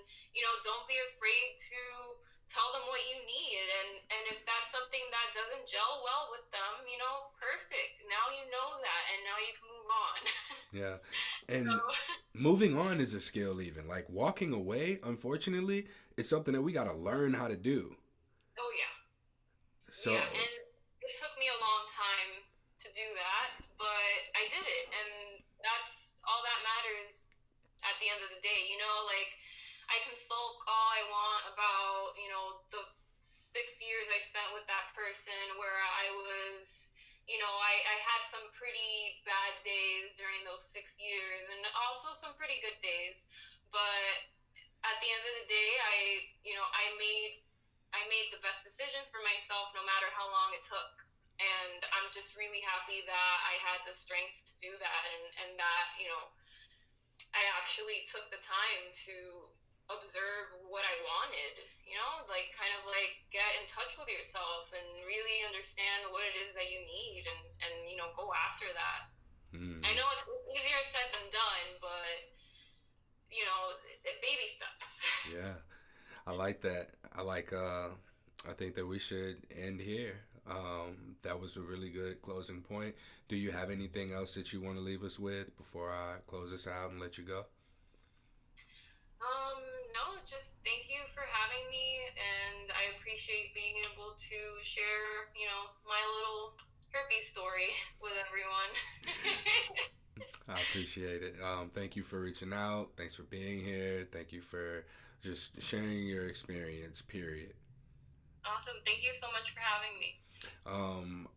don't be afraid to tell them what you need. And if that's something that doesn't gel well with them, perfect. Now you know that, and now you can move on. Yeah. So, And moving on is a skill, even. Like, walking away, unfortunately, is something that we got to learn how to do. oh yeah, yeah, So, and it took me a long time to do that, but I did it, and that's all that matters at the end of the day. Like, I can sulk all I want about, the 6 years I spent with that person, where I was, I had some pretty bad days during those 6 years, and also some pretty good days. But at the end of the day, I made the best decision for myself, no matter how long it took. And I'm just really happy that I had the strength to do that, and that, I actually took the time to observe what I wanted, like kind of like get in touch with yourself and really understand what it is that you need, and go after that. mm, I know it's easier said than done, but baby steps. yeah, I like that. I think that we should end here. That was a really good closing point. Do you have anything else that you want to leave us with before I close this out and let you go? Um, no, just thank you for having me, and I appreciate being able to share, my little herpes story with everyone. I appreciate it. Thank you for reaching out. Thanks for being here. Thank you for just sharing your experience, period. Awesome. Thank you so much for having me.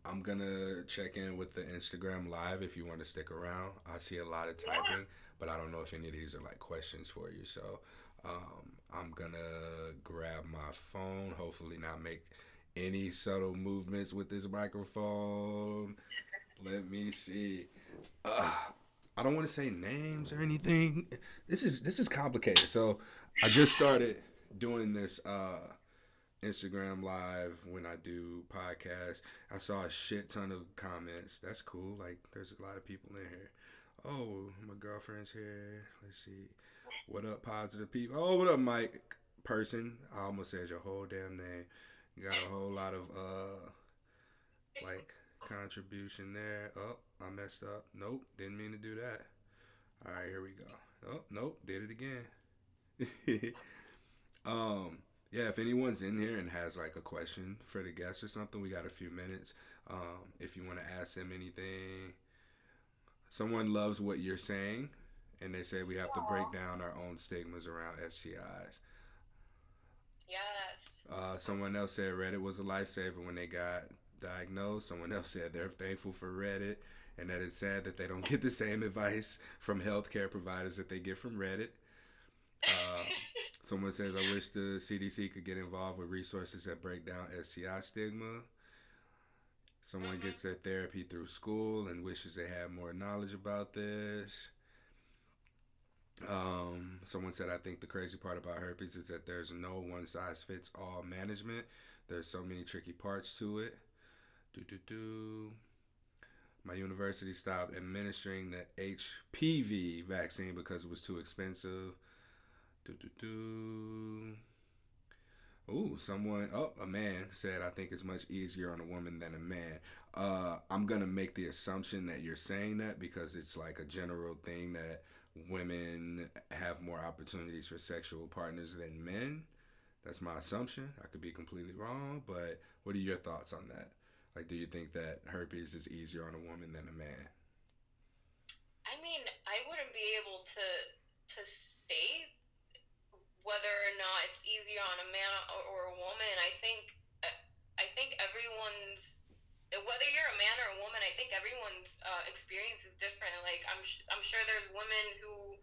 I'm gonna check in with the Instagram live if you want to stick around. I see a lot of Yeah. typing, but I don't know if any of these are like questions for you. So I'm gonna grab my phone, hopefully not make any subtle movements with this microphone. Let me see. Uh, I don't don't want to say names or anything. This is complicated. So I just started doing this Instagram live when I do podcasts. I saw a shit ton of comments. That's cool. Like there's a lot of people in here. Oh, my girlfriend's here. Let's see. What up, positive people? Oh, what up, Mike? Person. I almost said your whole damn name. You got a whole lot of like contribution there. Oh, I messed up. Nope, didn't mean to do that. All right, here we go. Oh, nope, did it again. Yeah, if anyone's in here and has like a question for the guest or something, we got a few minutes. If you want to ask them anything, someone loves what you're saying, and they say we have to break down our own stigmas around STIs. Yes. Someone else said Reddit was a lifesaver when they got diagnosed. Someone else said they're thankful for Reddit and that it's sad that they don't get the same advice from healthcare providers that they get from Reddit. Uh, Someone says, I wish the CDC could get involved with resources that break down STI stigma. Someone gets their therapy through school and wishes they had more knowledge about this. Someone said, I think the crazy part about herpes is that there's no one size fits all management. There's so many tricky parts to it. My university stopped administering the HPV vaccine because it was too expensive. A man said, I think it's much easier on a woman than a man. I'm going to make the assumption that you're saying that because it's like a general thing that women have more opportunities for sexual partners than men. That's my assumption. I could be completely wrong, but what are your thoughts on that? Like, do you think that herpes is easier on a woman than a man? I mean, I wouldn't be able to say whether or not it's easier on a man or a woman. I think everyone's, whether you're a man or a woman, I think everyone's experience is different. Like I'm sure there's women who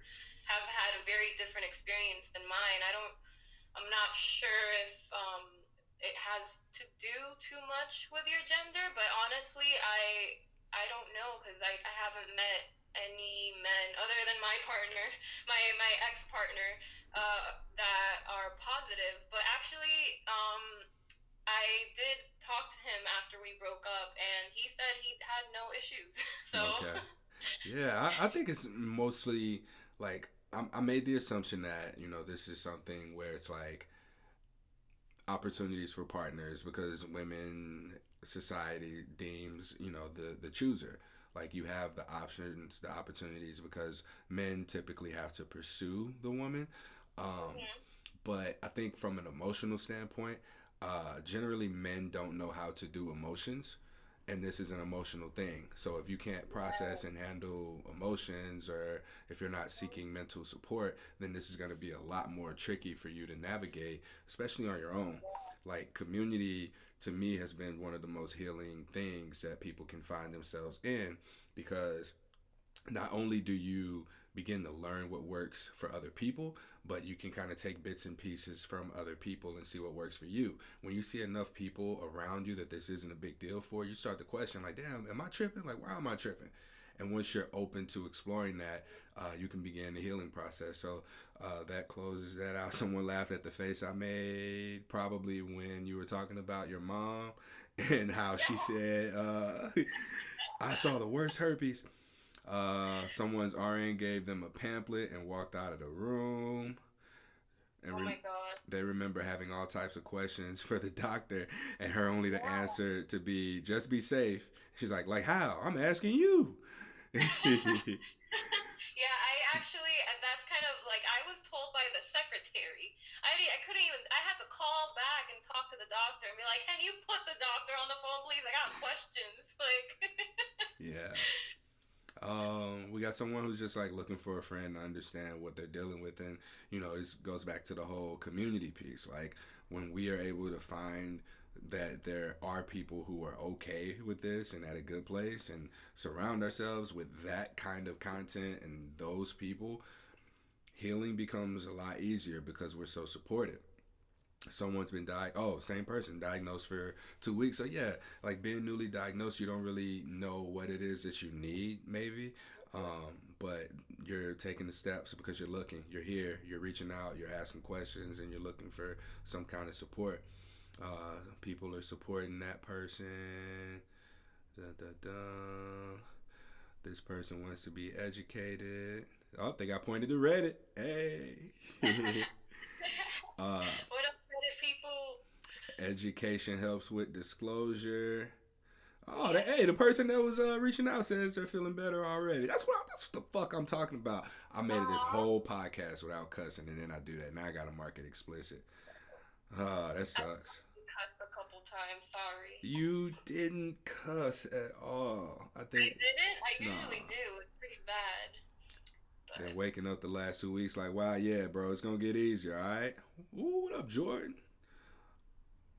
have had a very different experience than mine. I'm not sure if it has to do too much with your gender, but honestly, I don't know because I haven't met any men other than my partner, my ex partner, that are positive. But actually, I did talk to him after we broke up, and he said he had no issues. So. Okay. Yeah, I think it's mostly like I made the assumption that, this is something where it's like opportunities for partners because women society deems the chooser, like you have the options, the opportunities, because men typically have to pursue the woman. um but I think from an emotional standpoint, generally men don't know how to do emotions, and this is an emotional thing. So if you can't process and handle emotions, or if you're not seeking mental support, then this is going to be a lot more tricky for you to navigate, especially on your own. Like community to me has been one of the most healing things that people can find themselves in, because not only do you begin to learn what works for other people, but you can kind of take bits and pieces from other people and see what works for you. When you see enough people around you that this isn't a big deal for, you start to question, like, damn, am I tripping? Like, why am I tripping? And once you're open to exploring that, you can begin the healing process. So that closes that out. Someone laughed at the face I made, probably when you were talking about your mom and how she said, I saw the worst herpes. Someone's RN gave them a pamphlet and walked out of the room. And Oh my God. they remember having all types of questions for the doctor, and her only to answer to be, just be safe. She's like how? I'm asking you. Yeah, I actually, that's kind of like, I was told by the secretary. I couldn't even, I had to call back and talk to the doctor and be like, can you put the doctor on the phone, please? I got questions. Like, Yeah. We got someone who's just like looking for a friend to understand what they're dealing with, and this goes back to the whole community piece. Like when we are able to find that there are people who are okay with this and at a good place, and surround ourselves with that kind of content and those people, healing becomes a lot easier because we're so supported. Someone's been same person diagnosed for 2 weeks. So yeah, like being newly diagnosed, you don't really know what it is that you need, maybe. But you're taking the steps because you're looking, you're here, you're reaching out, you're asking questions, and you're looking for some kind of support. People are supporting that person. Da, da, da. This person wants to be educated. Oh, they got pointed to Reddit. Hey. uh, What up, Reddit people? Education helps with disclosure. Oh, hey, Yes. the person that was reaching out says they're feeling better already. That's what the fuck I'm talking about. I made it this Aw, whole podcast without cussing, and then I do that. Now I gotta mark it explicit. That I sucks. cussed a couple times. Sorry. You didn't cuss at all. I I think didn't. I nah. usually do. It's pretty bad. Been But waking up the last 2 weeks like, wow, yeah, bro, it's gonna get easier. All right. Ooh, what up, Jordan?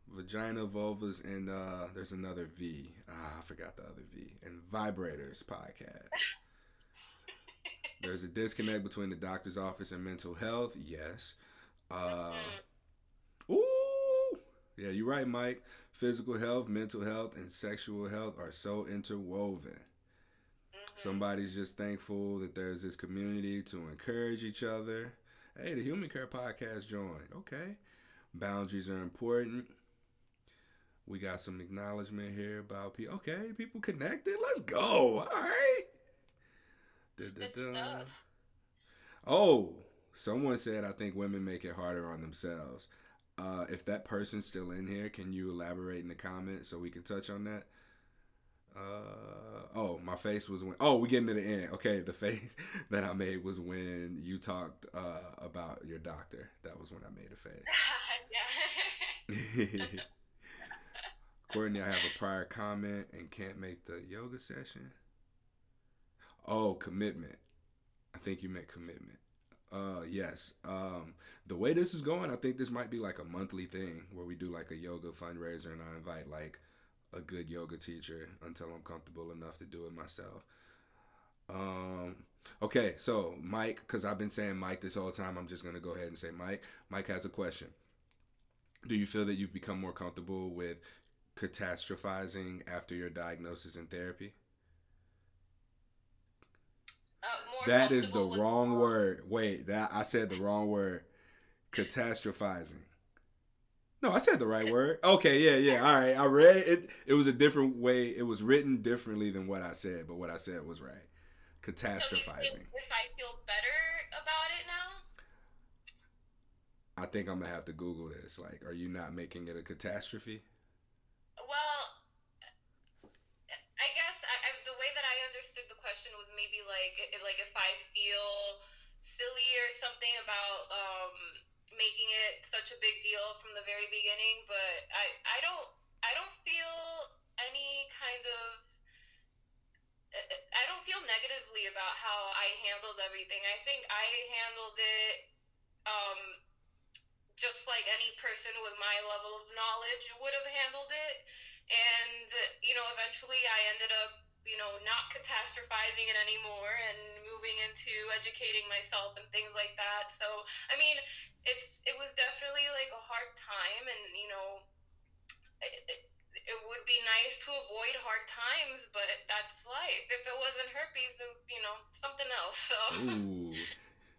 Vagina, vulvas, and there's another V. I forgot the other V. And vibrators podcast. There's a disconnect between the doctor's office and mental health. Yes. Uh, mm-hmm. ooh. Yeah, you're right, Mike. Physical health, mental health, and sexual health are so interwoven. Mm-hmm. Somebody's just thankful that there's this community to encourage each other. Hey, the Human Care Podcast joined. Okay. Boundaries are important. We got some acknowledgement here about people. Okay, people connected. Let's go. All right. Da, da, Good da. stuff. Oh, someone said I think women make it harder on themselves. If that person's still in here, can you elaborate in the comments so we can touch on that? Oh, my face was when. Oh, we getting to the end. Okay, the face that I made was when you talked about your doctor. That was when I made a face. Yeah. Courtney, I have a prior comment and can't make the yoga session. Oh, commitment. I think you meant commitment. Yes. The way this is going, I think this might be like a monthly thing where we do like a yoga fundraiser and I invite like a good yoga teacher until I'm comfortable enough to do it myself. Um, okay, so Mike, because I've been saying Mike this whole time, I'm just gonna go ahead and say Mike. Mike has a question. Do you feel that you've become more comfortable with catastrophizing after your diagnosis and therapy? More That is the comfortable with. wrong word. Wait, that I said the wrong word. Catastrophizing. No, I said the right word. Okay, yeah, yeah. All right. I read it. It was a different way. It was written differently than what I said, but what I said was right. So you feel Catastrophizing. if I feel better about it now? I think I'm gonna have to Google this. Like, are you not making it a catastrophe? Well, I guess the way that I understood the question was maybe like if I feel silly or something about making it such a big deal from the very beginning, but I don't feel any kind of I don't feel negatively about how I handled everything. I think I handled it um, just like any person with my level of knowledge would have handled it. And, eventually I ended up, not catastrophizing it anymore and moving into educating myself and things like that. So, I mean, it was definitely like a hard time and, it would be nice to avoid hard times, but that's life. If it wasn't herpes, something else. So, Ooh.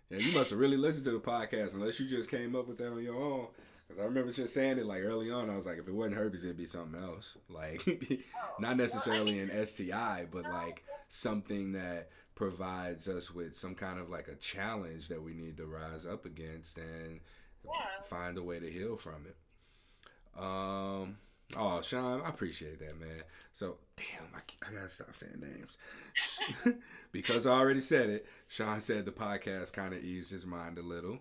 Yeah, you must have really listened to the podcast, unless you just came up with that on your own. Because I remember just saying it like early on. I was like, if it wasn't herpes, it'd be something else. Like, not well, I necessarily mean, an STI, but no, like something that provides us with some kind of like a challenge that we need to rise up against and yeah. find a way to heal from it. Um, oh, Sean, I appreciate that, man. So, damn, I gotta stop saying names. Because I already said it, Sean said the podcast kind of eased his mind a little.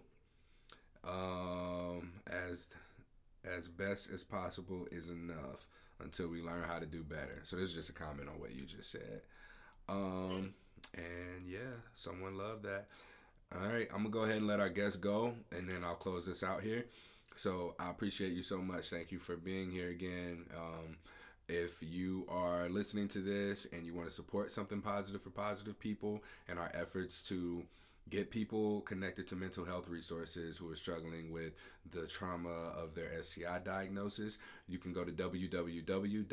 As best as possible is enough until we learn how to do better. So this is just a comment on what you just said. Um, and yeah, someone loved that. All right, I'm gonna go ahead and let our guest go, and then I'll close this out here. So I appreciate you so much. Thank you for being here again. If you are listening to this and you want to support something positive for positive people and our efforts to Get people connected to mental health resources who are struggling with the trauma of their STI diagnosis. You can go to www.spfpp.org,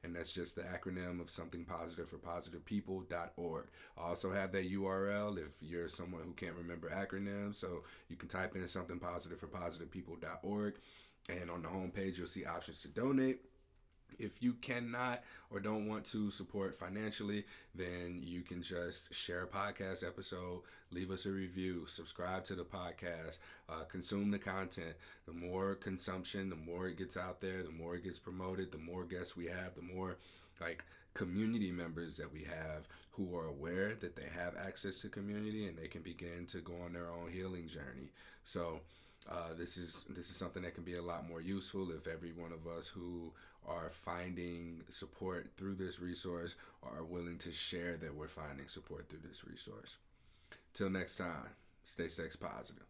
and that's just the acronym of something positive for positive people.org. I also have that URL if you're someone who can't remember acronyms, so you can type in something positive for positive people.org, and on the homepage you'll see options to donate. If you cannot or don't want to support financially, then you can just share a podcast episode, leave us a review, subscribe to the podcast, consume the content. The more consumption, the more it gets out there, the more it gets promoted, the more guests we have, the more like community members that we have who are aware that they have access to community and they can begin to go on their own healing journey. So this is something that can be a lot more useful if every one of us who are finding support through this resource are willing to share that we're finding support through this resource. Till next time, stay sex positive.